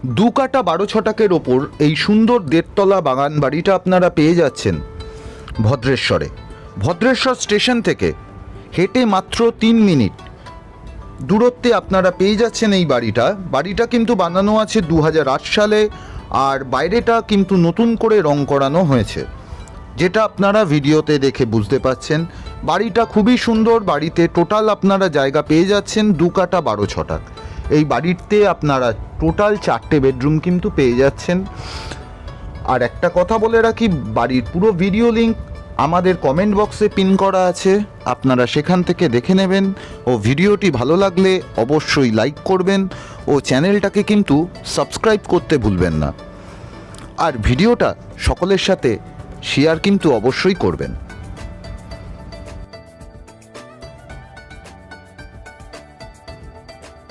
দু কাটা 12 ছটাকের ওপর এই সুন্দর দেড়তলা বাগান বাড়িটা আপনারা পেয়ে যাচ্ছেন ভদ্রেশ্বরে। ভদ্রেশ্বর স্টেশন থেকে হেঁটে মাত্র 3 মিনিট দূরত্বে আপনারা পেয়ে যাচ্ছেন এই বাড়িটা। বাড়িটা কিন্তু বানানো আছে 2008 সালে, আর বাইরেটা কিন্তু নতুন করে রং করানো হয়েছে, যেটা আপনারা ভিডিওতে দেখে বুঝতে পাচ্ছেন। বাড়িটা খুবই সুন্দর। বাড়িতে টোটাল আপনারা জায়গা পেয়ে যাচ্ছেন 2 কাটা 12 ছটাক। এই বাড়িতে আপনারা টোটাল 4টে বেডরুম কিন্তু পেয়ে যাচ্ছেন। আর একটা কথা বলে রাখি, বাড়ির পুরো ভিডিও লিঙ্ক আমাদের কমেন্ট বক্সে পিন করা আছে, আপনারা সেখান থেকে দেখে নেবেন। ও ভিডিওটি ভালো লাগলে অবশ্যই লাইক করবেন ও চ্যানেলটাকে কিন্তু সাবস্ক্রাইব করতে ভুলবেন না। আর ভিডিওটা সকলের সাথে শেয়ার কিন্তু অবশ্যই করবেন।